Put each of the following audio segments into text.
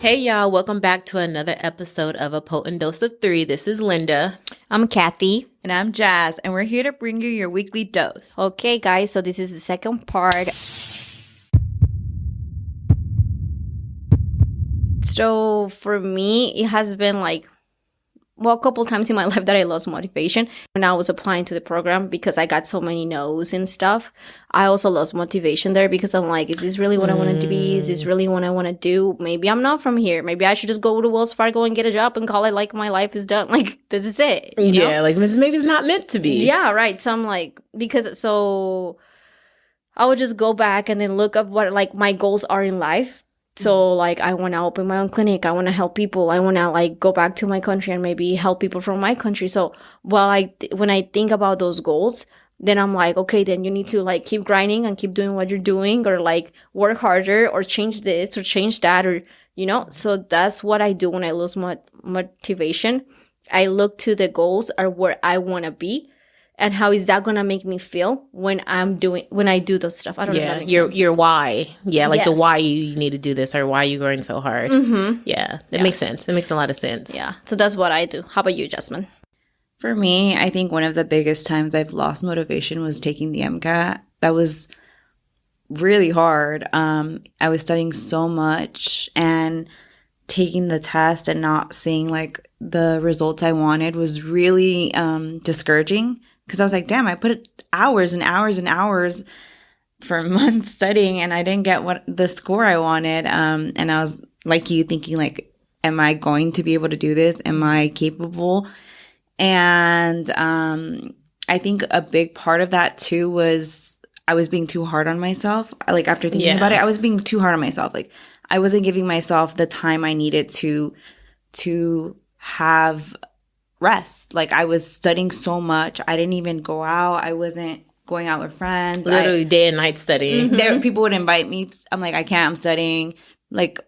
Hey y'all, welcome back to another episode of A Potent Dose of Three. This is Linda. I'm Kathy. And I'm Jazz, and we're here to bring you your weekly dose. Okay, guys, so this is the second part. So for me, it has been a couple times in my life that I lost motivation when I was applying to the program because I got so many no's and stuff. I also lost motivation there because I'm like, is this really what I want to be? Is this really what I want to do? Maybe I'm not from here. Maybe I should just go to Wells Fargo and get a job and call it like my life is done. Like, this is it. You know? Yeah, like maybe it's not meant to be. Yeah, right. So I'm like, so I would just go back and then look up what my goals are in life. So I want to open my own clinic. I want to help people. I want to go back to my country and maybe help people from my country. So when I think about those goals, then I'm like, okay, then you need to keep grinding and keep doing what you're doing, or work harder, or change this or change that, or so that's what I do when I lose motivation. I look to the goals or where I want to be. And how is that gonna make me feel when I do those stuff? I don't know if that makes sense. Your why. Yeah, yes. The why you need to do this or why you're going so hard. Mm-hmm. Yeah, that makes sense. It makes a lot of sense. Yeah, so that's what I do. How about you, Jasmine? For me, I think one of the biggest times I've lost motivation was taking the MCAT. That was really hard. I was studying so much, and taking the test and not seeing the results I wanted was really discouraging. Because I was like, damn, I put hours and hours and hours for months studying, and I didn't get the score I wanted. And I was like you, thinking am I going to be able to do this? Am I capable? And I think a big part of that too was I was being too hard on myself. After thinking about it, I was being too hard on myself. I wasn't giving myself the time I needed to have rest. I was studying so much. I didn't even go out. I wasn't going out with friends. Literally day and night studying. There, people would invite me. I'm like, I can't. I'm studying.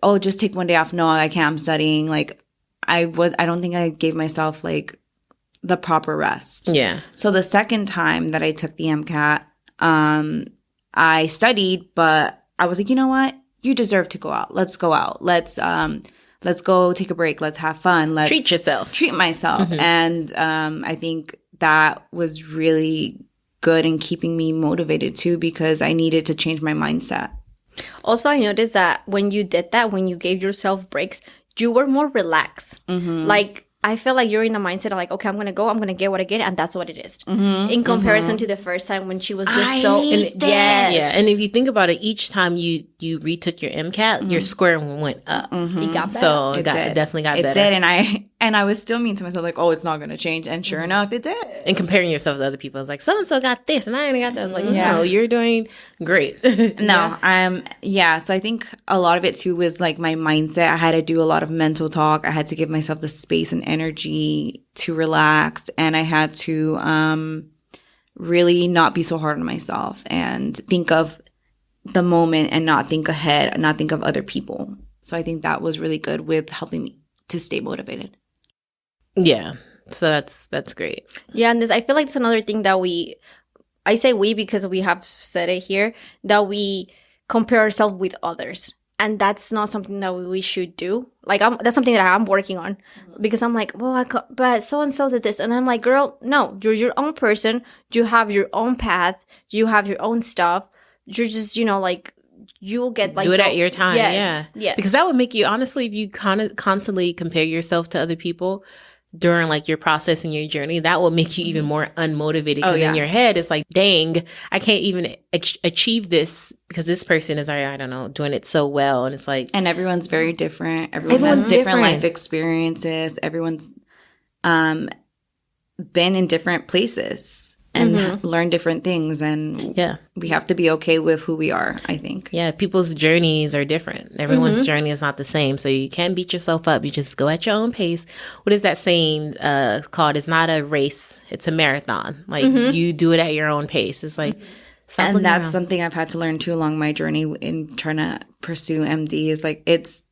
Oh, just take one day off. No, I can't. I'm studying. I don't think I gave myself the proper rest. Yeah. So the second time that I took the MCAT, I studied, but I was like, you know what? You deserve to go out. Let's go out. Let's go take a break. Let's have fun. Let's treat yourself. Treat myself. Mm-hmm. And I think that was really good in keeping me motivated too, because I needed to change my mindset. Also, I noticed that when you did that, when you gave yourself breaks, you were more relaxed. Mm-hmm. I feel like you're in a mindset of okay, I'm going to get what I get, and that's what it is. Mm-hmm. In comparison to the first time when she was just yes. Yeah, and if you think about it, each time you retook your MCAT, your score went up. Mm-hmm. It got better. So it definitely got better. It did, and I was still mean to myself, it's not going to change, and sure enough, it did. And comparing yourself to other people, it's like, so-and-so got this, and I ain't got that. I was like, no, you're doing great. So I think a lot of it too was my mindset. I had to do a lot of mental talk. I had to give myself the space and energy to relax, and I had to really not be so hard on myself and think of the moment and not think ahead and not think of other people. So I think that was really good with helping me to stay motivated. Yeah, so that's great. Yeah, and I feel like it's another thing that I say we because we have said it here, that we compare ourselves with others. And that's not something that we should do. That's something that I'm working on, because I'm like, well, but so-and-so did this. And I'm like, girl, no, you're your own person. You have your own path. You have your own stuff. You're just, you'll get do it at your time. Yes, yeah. Yes. Because that would make you, honestly, if you constantly compare yourself to other people during your process and your journey, that will make you even more unmotivated, because in your head it's like, dang, I can't even achieve this because this person is already, I don't know, doing it so well. And it's and everyone's very different. Everyone has different life experiences. Everyone's been in different places and learn different things, and we have to be okay with who we are, I think. Yeah, people's journeys are different. Everyone's journey is not the same, so you can't beat yourself up. You just go at your own pace. What is that saying called? It's not a race, it's a marathon. You do it at your own pace. It's and that's something I've had to learn too along my journey in trying to pursue MD, is it's,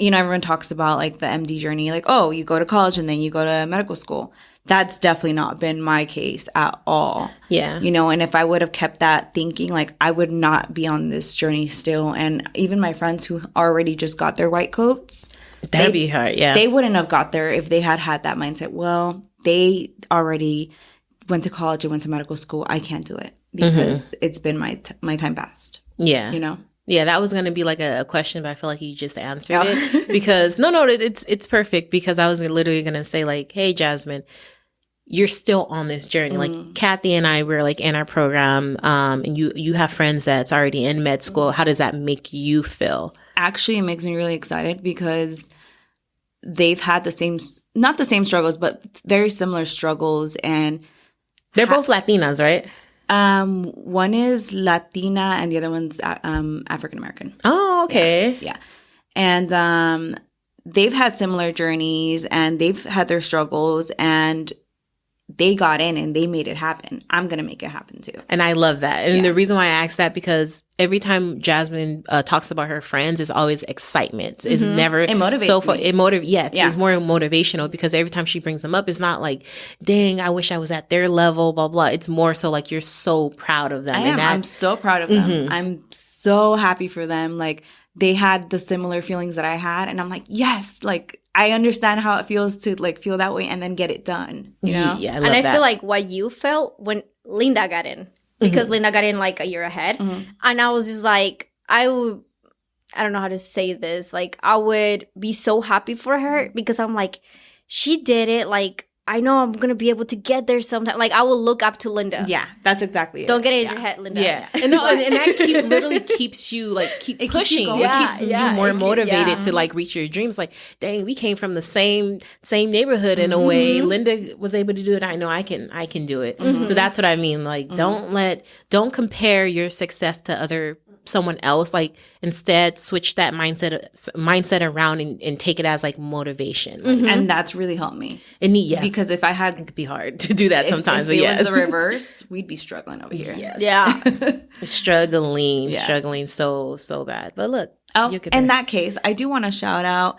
everyone talks about the MD journey, you go to college and then you go to medical school. That's definitely not been my case at all. Yeah. You know, and if I would have kept that thinking, like, I would not be on this journey still. And even my friends who already just got their white coats, that'd be hard. Yeah. They wouldn't have got there if they had that mindset. Well, they already went to college and went to medical school. I can't do it because it's been my time past. Yeah. You know? Yeah, that was going to be like a question, but I feel like you just answered it because no, it's perfect because I was literally going to say like, hey, Jasmine, you're still on this journey. Like Kathy and I were like in our program, and you have friends that's already in med school. How does that make you feel? Actually, it makes me really excited because they've had not the same struggles, but very similar struggles. And they're both Latinas, right? One is Latina and the other one's African American. Oh, okay. Yeah. And they've had similar journeys and they've had their struggles and they got in and they made it happen. I'm going to make it happen too. And I love that. And the reason why I asked that because every time Jasmine talks about her friends, it's always excitement. It's never it motivates so far. Me. It's more motivational because every time she brings them up, it's not like, dang, I wish I was at their level, blah, blah. It's more so like you're so proud of them. I'm so proud of them. I'm so happy for them. Like they had the similar feelings that I had. And I'm like, yes, like I understand how it feels to like feel that way and then get it done. You know? Yeah, and I feel like what you felt when Linda got in. Because Linda got in like a year ahead. And I was just like, I don't know how to say this. Like, I would be so happy for her because I'm like, she did it. Like, I know I'm going to be able to get there sometime. Like, I will look up to Linda. Yeah, that's exactly it. Don't get it in your head, Linda. Yeah. And that literally keeps you, like, keep pushing. It keeps you more motivated to, like, reach your dreams. Like, dang, we came from the same neighborhood in a way. Linda was able to do it. I know I can do it. So that's what I mean. Like, don't compare your success to someone else. Like, instead switch that mindset around and take it as like motivation. And that's really helped me. Because if I had, it could be hard to do that sometimes. If it was the reverse, we'd be struggling over here. Yes. Yeah. struggling so bad. But look, in that case, I do want to shout out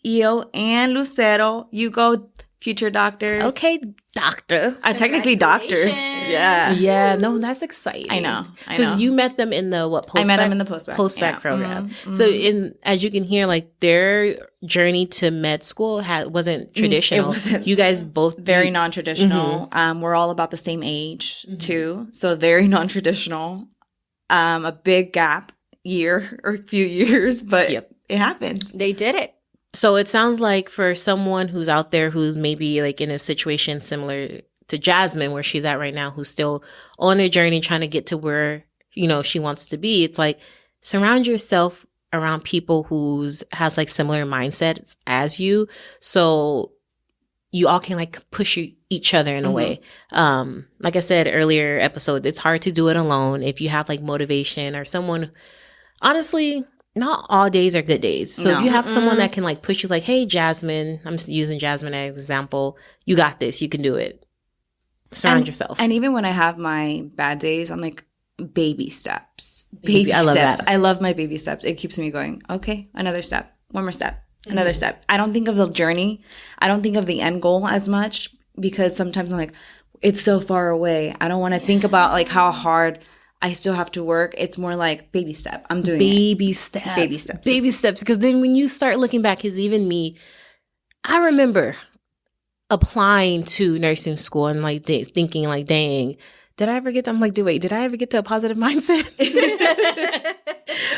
Io and Lucero. You go, future doctors. Okay, doctor. Technically doctors. Yeah. No, that's exciting. I know. Because you met them in the I met them in the post-bac program. So as you can hear, like their journey to med school wasn't traditional. It wasn't. You guys both very non-traditional. We're all about the same age too. So very non-traditional. A big gap year or a few years, but it happened. They did it. So it sounds like for someone who's out there who's maybe like in a situation similar to Jasmine, where she's at right now, who's still on a journey trying to get to where, she wants to be. It's like surround yourself around people has like similar mindsets as you. So you all can like push each other in a way. Like I said earlier episode, it's hard to do it alone. If you have like motivation or someone, honestly, not all days are good days. So if you have someone that can like push you like, hey, Jasmine, I'm just using Jasmine as an example. You got this. You can do it. Surround yourself. And even when I have my bad days, I'm like, baby steps. Baby I love steps. that. I love my baby steps. It keeps me going, okay, another step, one more step, another step. I don't think of the journey. I don't think of the end goal as much because sometimes I'm like, it's so far away. I don't want to think about like how hard I still have to work. It's more like baby step. I'm doing baby steps. Baby steps. Because then when you start looking back, because even me, I remember applying to nursing school and like thinking like, dang, did I ever get to, I'm like, did I ever get to a positive mindset?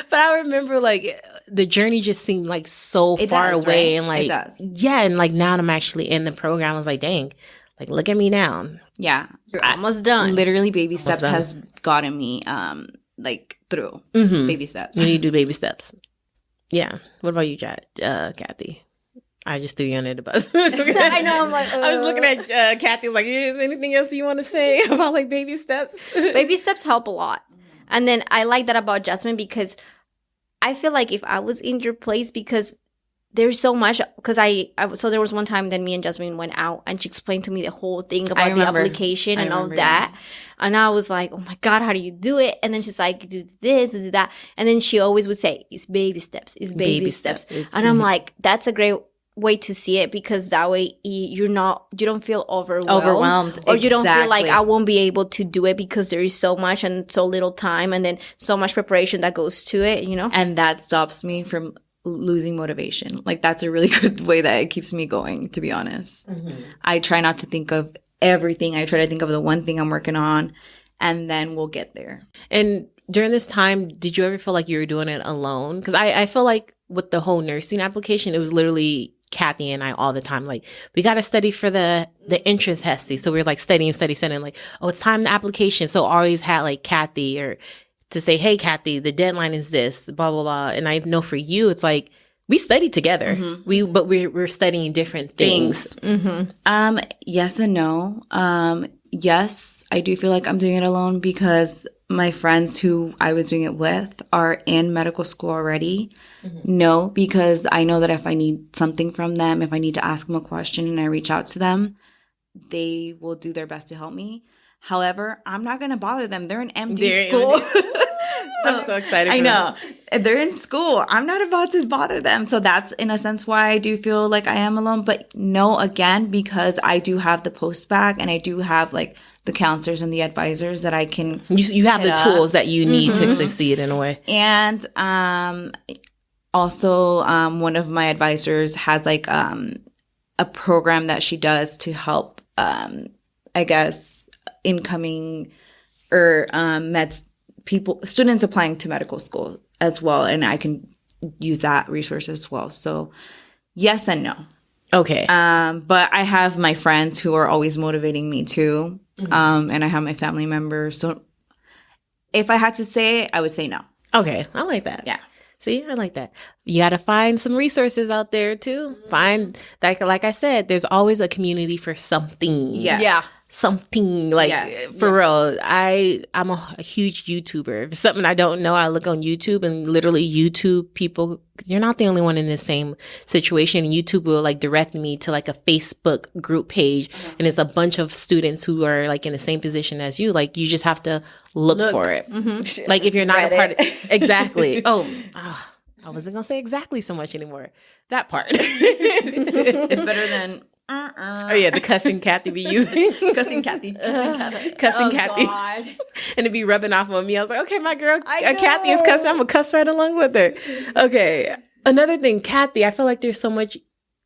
But I remember like the journey just seemed like so far away. Right? And like, it does. Yeah. And like now I'm actually in the program. I was like, dang, like look at me now. Yeah. You're almost done. Literally baby steps has gotten me like through baby steps. You need to do baby steps. Yeah. What about you, Kathy? I just threw you under the bus. I know. I'm like, I was looking at Kathy. Like, is there anything else you want to say about like baby steps? Baby steps help a lot. And then I like that about Jasmine because I feel like if I was in your place, because there's so much, because so there was one time that me and Jasmine went out and she explained to me the whole thing about the application and all that. And I was like, oh my God, how do you do it? And then she's like, do this, do that. And then she always would say, it's baby steps, it's baby steps. And I'm like, that's a great way to see it, because that way you don't feel overwhelmed, or you don't feel like I won't be able to do it because there is so much and so little time and then so much preparation that goes to it, you know? And that stops me from losing motivation. Like, that's a really good way that it keeps me going, to be honest. I try not to think of everything. I try to think of the one thing I'm working on, and then we'll get there. And during this time, did you ever feel like you were doing it alone? Because I feel like with the whole nursing application, it was literally Kathy and I all the time. Like, we got to study for the entrance testing. So we were like studying, like, oh, it's time the application. So I always had like Kathy or to say, hey, Kathy, the deadline is this, blah, blah, blah. And I know for you, it's like, we studied together. But we're studying different things. Yes and no. Yes, I do feel like I'm doing it alone because my friends who I was doing it with are in medical school already. No, because I know that if I need something from them, if I need to ask them a question and I reach out to them, they will do their best to help me. However, I'm not going to bother them. They're in MD school. I'm so excited. I know. They're in school. I'm not about to bother them. So that's in a sense why I do feel like I am alone. But no, again, because I do have the post back and I do have like the counselors and the advisors that I can. You have the tools that you need to succeed in a way. And also one of my advisors has like a program that she does to help, I guess, incoming or students applying to medical school as well, and I can use that resource as well. So yes and no. Okay. But I have my friends who are always motivating me too. And I have my family members. So if I had to say, I would say no. Okay. I like that. Yeah. See, I like that. You got to find some resources out there too. Find, like I said, there's always a community for something. Yes. Yeah. Something like for real. I'm a huge YouTuber. If it's something I don't know, I look on YouTube and literally YouTube people. You're not the only one in the same situation. And YouTube will like direct me to like a Facebook group page, and it's a bunch of students who are like in the same position as you. Like, you just have to look for it. Like, if you're not a part of exactly. I wasn't gonna say exactly so much anymore. That part. It's better than. Oh yeah, the cussing Kathy be using. Cussing Kathy. God. And it'd be rubbing off on me. I was like, okay, my girl, Kathy is cussing. I'm gonna cuss right along with her. Okay. Another thing, Kathy, I feel like there's so much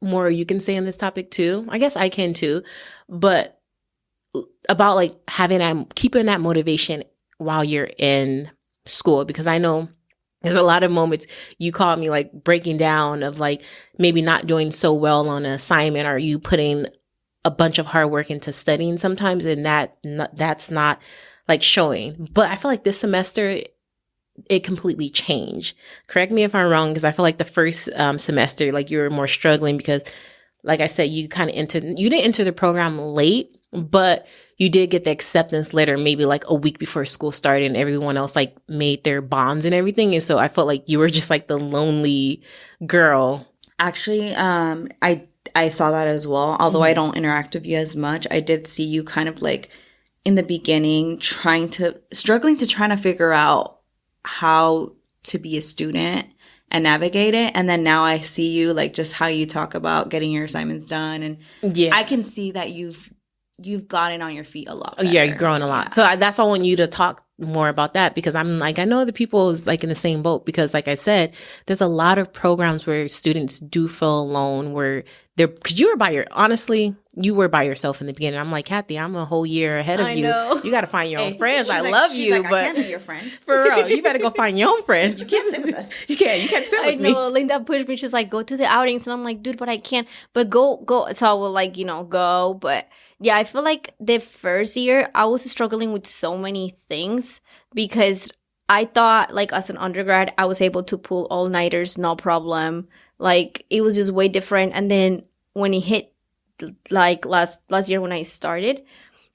more you can say on this topic too. I guess I can too. But about like keeping that motivation while you're in school, because I know there's a lot of moments you call me like breaking down of like maybe not doing so well on an assignment, or you putting a bunch of hard work into studying sometimes, and that's not like showing. But I feel like this semester it completely changed. Correct me if I'm wrong, because I feel like the first semester like you were more struggling because, like I said, you didn't enter the program late, but you did get the acceptance letter maybe like a week before school started, and everyone else like made their bonds and everything. And so I felt like you were just like the lonely girl. Actually, I saw that as well. Although I don't interact with you as much, I did see you kind of like in the beginning struggling to figure out how to be a student and navigate it. And then now I see you like just how you talk about getting your assignments done. And I can see that you've gotten on your feet a lot better. Yeah, you're growing a lot. Yeah. So that's I want you to talk more about that, because I'm like, I know other people is like in the same boat, because like I said, there's a lot of programs where students do feel alone, where because you were by yourself in the beginning. I'm like, Kathy, I'm a whole year ahead of you. Know. You got to find your own friends. I love you, but I can't be your friend. For real, you better go find your own friends. You can't sit with us. You can't sit with me. I know. Linda pushed me. She's like, go to the outings. And I'm like, dude, but I can't. But go. So I will like, go. But yeah, I feel like the first year I was struggling with so many things, because I thought like as an undergrad, I was able to pull all-nighters, no problem. Like it was just way different. And then when it hit like last year when I started,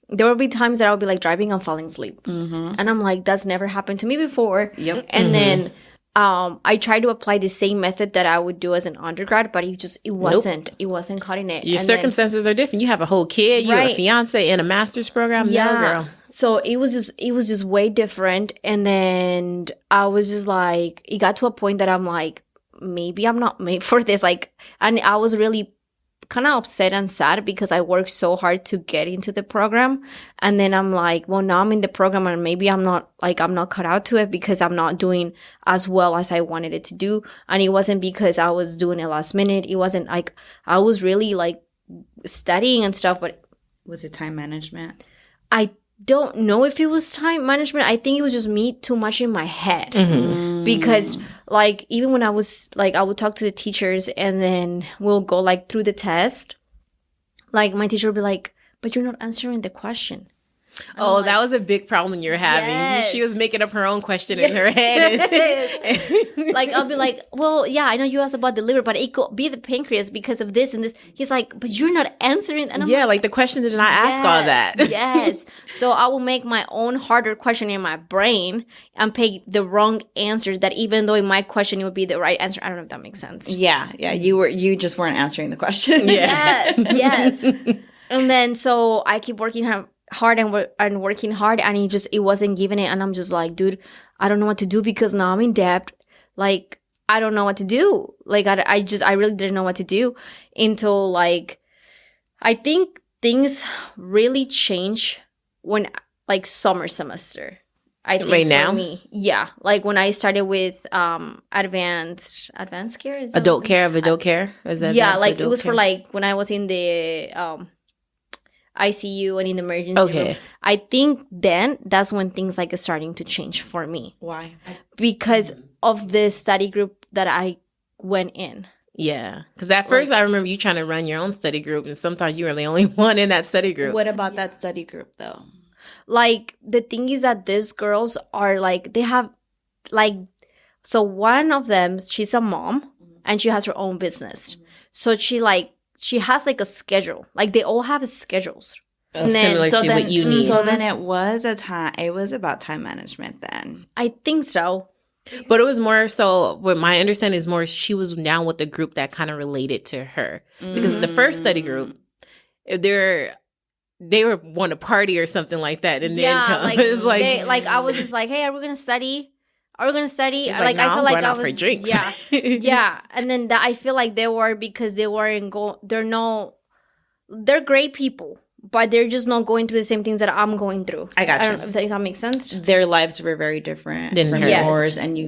there would be times that I would be like driving and falling asleep. And I'm like, that's never happened to me before. Yep. And then I tried to apply the same method that I would do as an undergrad, but it wasn't cutting it. Your circumstances are different. You have a whole kid, you have a fiance in a master's program. Yeah. No, girl. So it was just way different. And then I was just like, it got to a point that I'm like, maybe I'm not made for this. Like, and I was really kind of upset and sad because I worked so hard to get into the program. And then I'm like, well, now I'm in the program and maybe I'm not cut out to it because I'm not doing as well as I wanted it to do. And it wasn't because I was doing it last minute. It wasn't like I was really like studying and stuff, but was it time management? I don't know if it was time management. I think it was just me too much in my head. Because like even when I was like, I would talk to the teachers and then we'll go like through the test. Like my teacher would be like, but you're not answering the question. Oh, like, that was a big problem you're having. Yes. She was making up her own question in her head. Like, I'll be like, well, yeah, I know you asked about the liver, but it could be the pancreas because of this and this. He's like, but you're not answering. And I'm like the question did not ask all that. Yes. So I will make my own harder question in my brain and pick the wrong answer that even though in my question it would be the right answer. I don't know if that makes sense. Yeah. Yeah. You just weren't answering the question. Yes. And then so I keep working hard and working hard, and it wasn't giving it. And I'm just like, dude, I don't know what to do because now I'm in debt. Like, I don't know what to do. Like, I really didn't know what to do until like, I think things really change when like summer semester. I think right now, for me, yeah, like when I started with advanced care, adult care. Is that like it was care? For like when I was in the ICU and in the emergency room. I think then that's when things like are starting to change for me. Why? Because of the study group that I went in. Yeah. Because at first I remember you trying to run your own study group and sometimes you were the only one in that study group. What about that study group though? Like the thing is that these girls are like, they have like, so one of them, she's a mom and she has her own business. So she has like a schedule. Like they all have schedules. Similar to what you need. So then it was about time management then. I think so. But it was more so, what my understanding is more, she was down with the group that kind of related to her. Because the first study group, they were want to party or something like that. And then like, it's like I was just like, hey, are we going to study? Like, no, I feel like I was for drinks. Yeah. And then I feel like they were because they weren't they're great people, but they're just not going through the same things that I'm going through. I got you. I don't know if that makes sense. Their lives were very different from yours, and you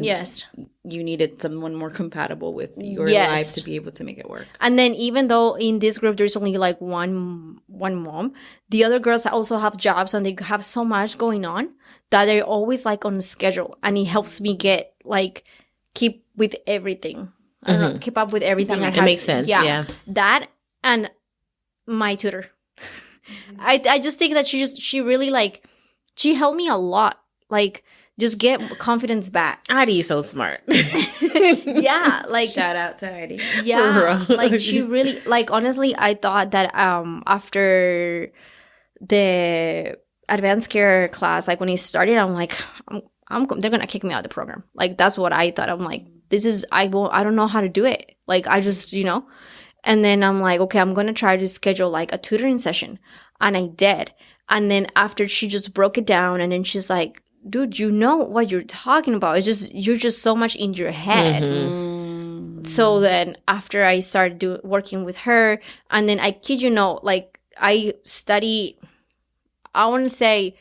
needed someone more compatible with your life to be able to make it work. And then even though in this group there's only like one mom, the other girls also have jobs and they have so much going on that they're always like on schedule, and it helps me get like keep with everything. I don't know, keep up with everything. It makes sense. Yeah. That and my tutor. I just think that she really like, she helped me a lot. Like, just get confidence back. Heidi's so smart. Yeah, like shout out to Heidi. Yeah, like she really, like honestly, I thought that after the advanced care class, like when it started, I'm like, they're gonna kick me out of the program. Like that's what I thought. I'm like, I don't know how to do it. Like I just, And then I'm like, okay, I'm gonna try to schedule like a tutoring session, and I did. And then after she just broke it down, and then she's like, dude, you know what you're talking about. It's just, you're just so much in your head. So then after I started working with her, and then I kid you not, like I study, I want to say,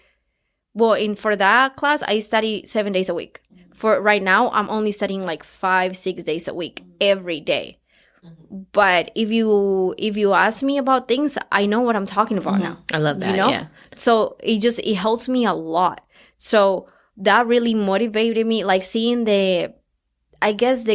for that class, I study 7 days a week. For right now, I'm only studying like 5-6 days a week, every day. But if you ask me about things, I know what I'm talking about now. I love that, yeah. So it helps me a lot. So that really motivated me, like seeing the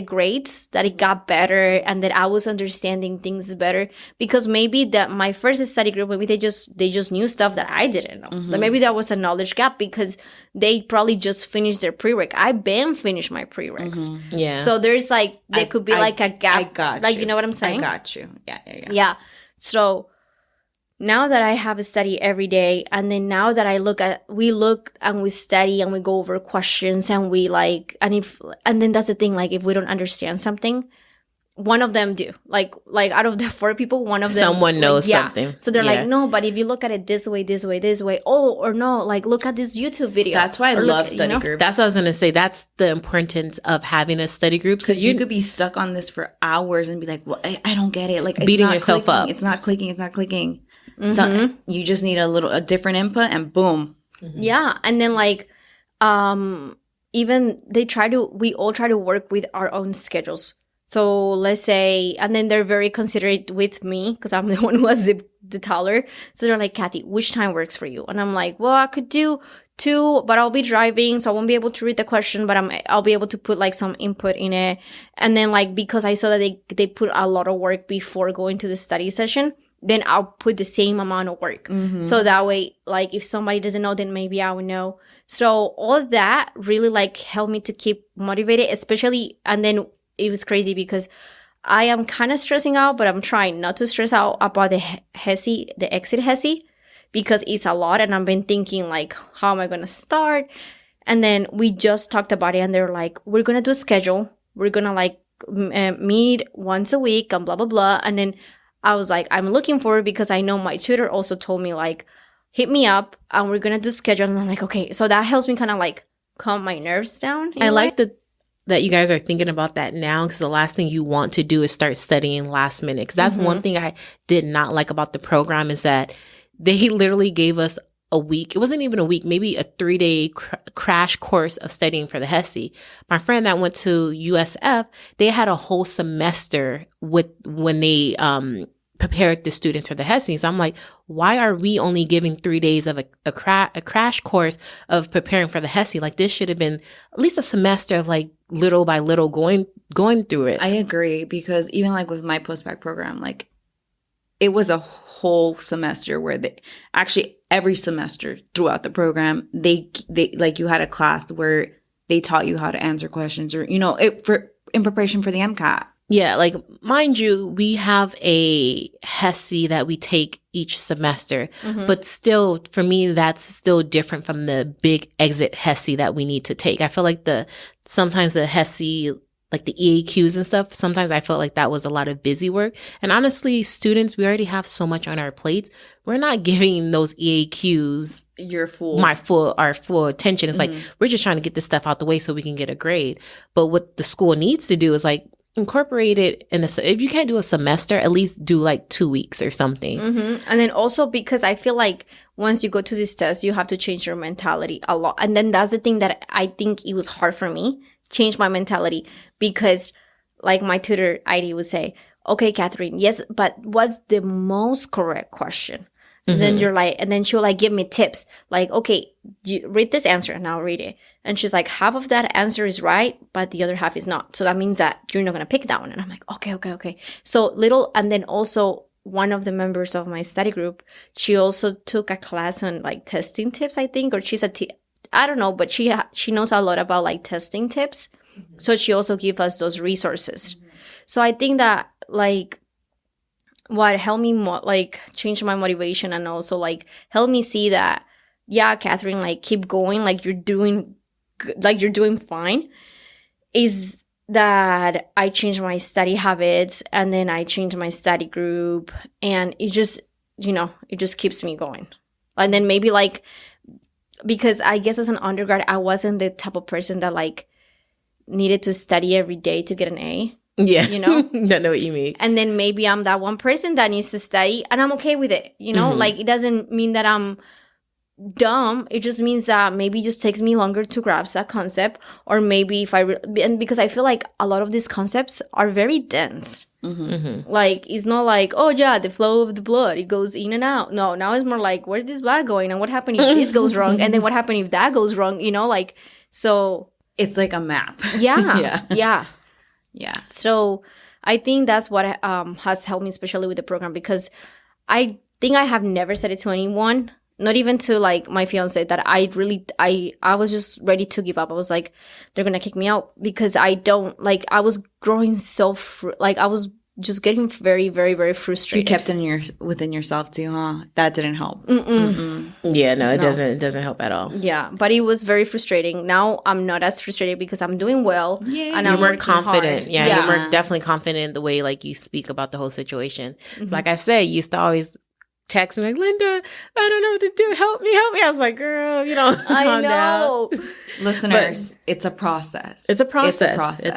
grades, that it got better and that I was understanding things better. Because maybe that my first study group, maybe they just knew stuff that I didn't know. Like maybe there was a knowledge gap because they probably just finished their prereq. I been finished my prereqs. Yeah. So there's like, there could be like a gap. I got like, you. You know what I'm saying? I got you. Yeah. Yeah. So now that I have a study every day, and then now that we look and we study and we go over questions and we like, and then that's the thing, like if we don't understand something, one of them do. Like out of the 4 people, one of them. Someone knows something. So they're like, no, but if you look at it this way, this way, this way. Oh, or no, like look at this YouTube video. That's why I love study groups. That's what I was going to say. That's the importance of having a study group. Because you could be stuck on this for hours and be like, well, I don't get it. Like beating yourself up. It's not clicking. So you just need a different input and boom. Yeah. And then like, even we all try to work with our own schedules. So let's say, and then they're very considerate with me because I'm the one who has the toddler. So they're like, Kathy, which time works for you? And I'm like, well, I could do 2, but I'll be driving, so I won't be able to read the question, but I'll be able to put like some input in it. And then like, because I saw that they put a lot of work before going to the study session, then I'll put the same amount of work. So that way, like if somebody doesn't know, then maybe I would know. So all of that really like helped me to keep motivated, especially, and then it was crazy because I am kind of stressing out, but I'm trying not to stress out about the exit HESI, because it's a lot. And I've been thinking like, how am I going to start? And then we just talked about it and they're like, we're going to do a schedule. We're going to like meet once a week and blah, blah, blah. And then I was like, I'm looking forward because I know my tutor also told me like, hit me up and we're going to do schedule. And I'm like, okay, so that helps me kind of like calm my nerves down. I like that you guys are thinking about that now, because the last thing you want to do is start studying last minute. Because that's one thing I did not like about the program, is that they literally gave us a week. It wasn't even a week, maybe a 3-day crash course of studying for the HESI. My friend that went to USF, they had a whole semester when they prepared the students for the HESI. So I'm like, why are we only giving 3 days of a crash course of preparing for the HESI? Like this should have been at least a semester of like little by little going through it. I agree, because even like with my postbac program, like it was a whole semester where actually every semester throughout the program, they like you had a class where they taught you how to answer questions, or, in preparation for the MCAT. Yeah, like mind you, we have a HESI that we take each semester, but still, for me, that's still different from the big exit HESI that we need to take. I feel like sometimes the HESI, like the EAQs and stuff, sometimes I felt like that was a lot of busy work. And honestly, students, we already have so much on our plates. We're not giving those EAQs our full attention. It's like, we're just trying to get this stuff out the way so we can get a grade. But what the school needs to do is like, incorporate it if you can't do a semester, at least do like 2 weeks or something. And then also, because I feel like once you go to this test, you have to change your mentality a lot. And then that's the thing that I think it was hard for me, change my mentality, because like my tutor Heidi would say, okay, Catherine, yes, but what's the most correct question? And then you're like, and then she'll like give me tips like, okay, you read this answer and I'll read it. And she's like, half of that answer is right, but the other half is not. So that means that you're not going to pick that one. And I'm like, okay. So and then also one of the members of my study group, she also took a class on like testing tips, I think, or she's I don't know, but she knows a lot about like testing tips. So she also gave us those resources. So I think that like, what helped me like change my motivation and also like help me see that, yeah, Catherine, like keep going, like you're doing fine, is that I changed my study habits and then I changed my study group, and it just keeps me going. And then maybe like, because I guess as an undergrad, I wasn't the type of person that like needed to study every day to get an A. Yeah. I know what you mean. And then maybe I'm that one person that needs to study and I'm okay with it. Like it doesn't mean that I'm dumb. It just means that maybe it just takes me longer to grasp that concept. Or maybe and because I feel like a lot of these concepts are very dense. Like it's not like, oh yeah, the flow of the blood, it goes in and out. No, now it's more like, where's this blood going? And what happened if this goes wrong? And then what happened if that goes wrong? Like, so. It's like a map. Yeah. Yeah. So I think that's what has helped me, especially with the program, because I think I have never said it to anyone, not even to like my fiance, that I was just ready to give up. I was like, they're going to kick me out, because I was growing I was just getting very, very, very frustrated. You kept it within yourself too, huh? That didn't help. Yeah, no, it doesn't help at all. Yeah, but it was very frustrating. Now I'm not as frustrated because I'm doing well. Yeah, and you're I'm more working confident. hard. Yeah, you're more definitely confident in the way like you speak about the whole situation. Like I said, you used to always text me like, Linda, I don't know what to do. Help me. I was like, girl, I know. Listeners, it's a process. It's a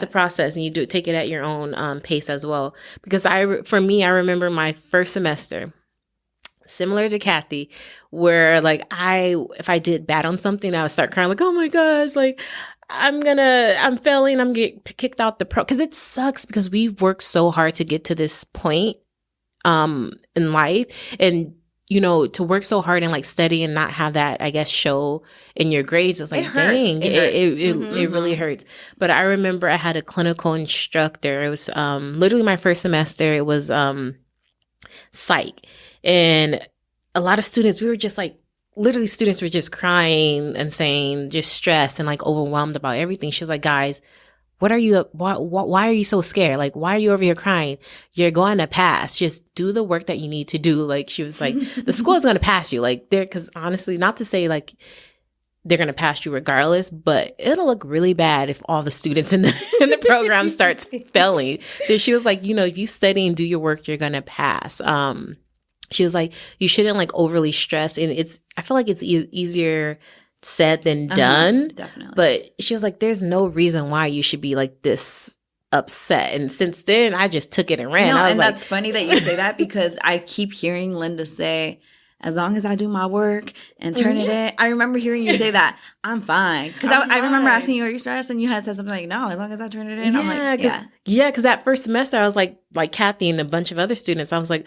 process. And you do take it at your own pace as well. Because I remember my first semester, similar to Kathy, where like if I did bad on something, I would start crying like, oh my gosh, like I'm failing. I'm getting kicked out the because it sucks because we've worked so hard to get to this point in life, and to work so hard and like study and not have that, I guess, show in your grades. It's like, dang, it really hurts. But I remember I had a clinical instructor. It was literally my first semester. It was psych, and a lot of students, we were just like, literally students were just crying and saying, just stressed and like overwhelmed about everything. She was like, guys, why are you so scared? Like, why are you over here crying? You're going to pass. Just do the work that you need to do. Like, she was like, the school is going to pass you. Like, because honestly, not to say like they're going to pass you regardless, but it'll look really bad if all the students in the program starts failing. So she was like, if you study and do your work, you're going to pass. She was like, you shouldn't like overly stress. And I feel like it's easier said than done. Definitely. But she was like, there's no reason why you should be like this upset. And since then, I just took it and ran. No, I was and like, that's funny that you say that because I keep hearing Linda say, as long as I do my work and turn it in. I remember hearing you say that, I'm fine. Because I remember asking you, are you stressed? And you had said something like, no, as long as I turn it in. Yeah, I'm like, because that first semester, I was like Kathy and a bunch of other students, I was like,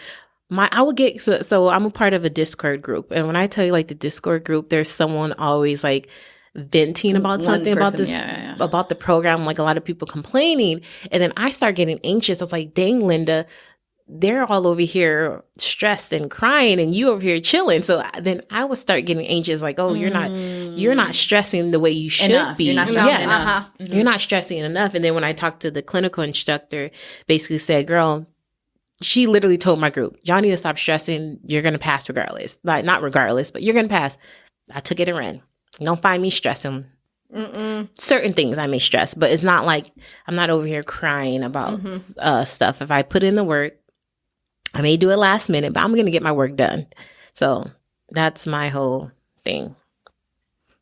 I would get, so I'm a part of a Discord group. And when I tell you like the Discord group, there's someone always like venting about something about this, about the program, like a lot of people complaining. And then I start getting anxious. I was like, dang, Linda, they're all over here stressed and crying and you over here chilling. So then I would start getting anxious, like, oh, you're not stressing the way you should be. You're not stressing enough. You're not stressing enough. And then when I talked to the clinical instructor, basically said, girl, she literally told my group, y'all need to stop stressing. You're going to pass regardless. Like, not regardless, but you're going to pass. I took it and ran. You don't find me stressing. Certain things I may stress, but it's not like I'm not over here crying about stuff. If I put in the work, I may do it last minute, but I'm going to get my work done. So that's my whole thing.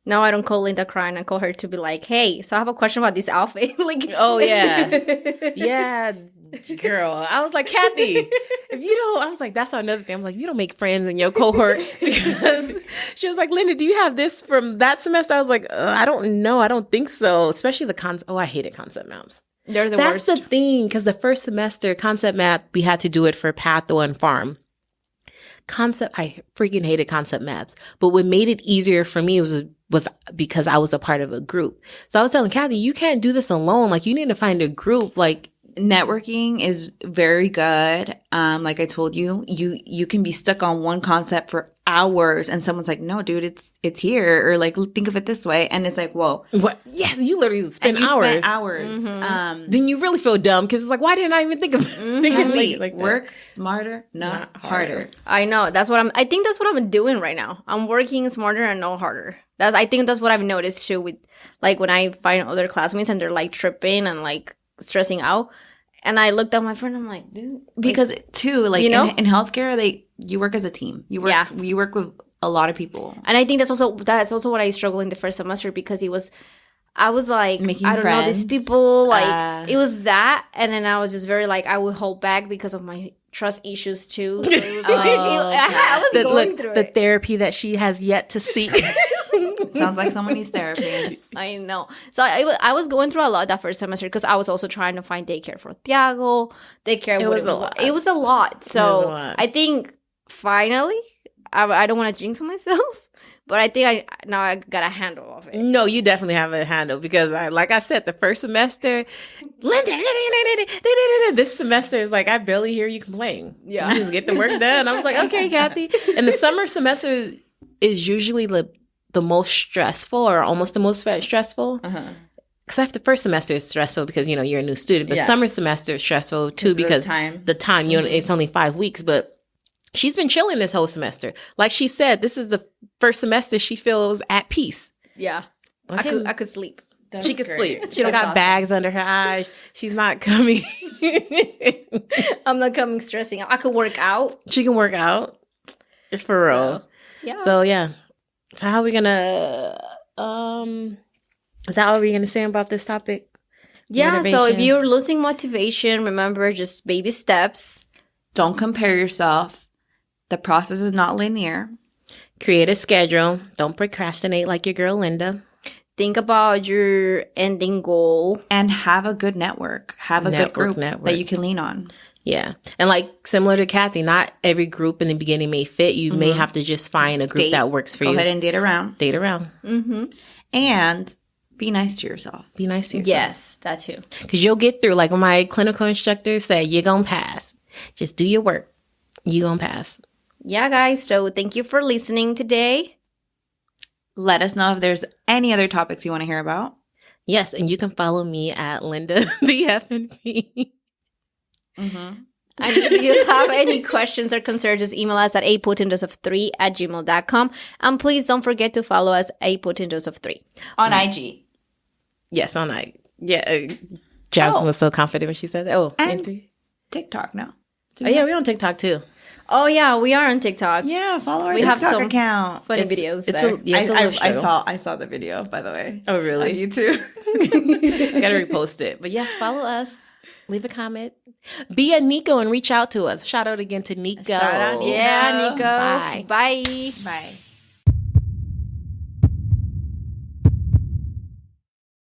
No, I don't call Linda crying. I call her to be like, hey, so I have a question about this outfit. Like, oh, yeah. Yeah, girl. I was like, Kathy, if you don't, I was like, that's another thing. I was like, you don't make friends in your cohort. Because she was like, Linda, do you have this from that semester? I was like, I don't know. I don't think so. Especially the concept. Oh, I hated concept maps. They're the worst. That's the thing. Because the first semester concept map, we had to do it for Patho and Farm. I freaking hated concept maps. But what made it easier for me was because I was a part of a group. So I was telling Kathy, you can't do this alone. Like, you need to find a group. Like, networking is very good. Like I told you, you can be stuck on one concept for hours and someone's like, no, dude, it's here. Or like, think of it this way. And it's like, whoa. What? Yes, you literally spend hours. Then you really feel dumb because it's like, why didn't I even think of it? Like work smarter, not harder. I know. I think that's what I'm doing right now. I'm working smarter and not harder. I think that's what I've noticed too with like when I find other classmates and they're like tripping and like stressing out. And I looked at my friend, I'm like, dude. Because too, like, in healthcare, you work as a team. You work with a lot of people. And I think that's also what I struggled in the first semester because I was like, I don't know these people. Like, it was that. And then I was just very like, I would hold back because of my trust issues too. So it was like, I was going through the therapy that she has yet to seek. Sounds like someone needs therapy. I know. So I was going through a lot that first semester because I was also trying to find daycare for Thiago. It was a lot. So I think finally, I don't want to jinx myself, but I think I got a handle of it. No, you definitely have a handle because like I said, the first semester, Linda, this semester is like, I barely hear you complain. Yeah. You just get the work done. I was like, okay, Kathy. And the summer semester is usually the most stressful or almost the most stressful. because after the first semester is stressful because, you're a new student, but summer semester is stressful too because the time, it's only 5 weeks, but she's been chilling this whole semester. Like she said, this is the first semester she feels at peace. Yeah. Okay. I could sleep. She could sleep. She don't got bags under her eyes. She's not coming. I'm not coming stressing. I could work out. She can work out. For real. So, yeah. So how are we gonna is that all we're gonna say about this topic? Yeah, Motivation? So if you're losing motivation, remember just baby steps. Don't compare yourself. The process is not linear. Create a schedule. Don't procrastinate like your girl Linda. Think about your ending goal. And have a good network. Have a good group that you can lean on. Yeah. And like similar to Kathy, not every group in the beginning may fit. You may have to just find a group that works for you. Go ahead and date around. Date around. Mm-hmm. And be nice to yourself. Be nice to yourself. Yes, that too. Because you'll get through. Like when my clinical instructor said, you're going to pass. Just do your work. You're going to pass. Yeah, guys. So thank you for listening today. Let us know if there's any other topics you want to hear about. Yes, and you can follow me at Linda the FNP. Mm-hmm. And if you have any questions or concerns, just email us at apotentials3@gmail.com. And please don't forget to follow us apotentials3 on IG. Yes, on IG. Yeah, Jasmine was so confident when she said that. Oh, and TikTok now. Oh yeah, we're on TikTok too. Oh yeah, we are on TikTok. Yeah, follow our TikTok account. Funny videos there. I saw the video, by the way. Oh really? On YouTube. Gotta repost it. But yes, follow us. Leave a comment. Be a Nico and reach out to us. Shout out again to Nico. Shout out, yeah, Nico. Bye. Bye. Bye.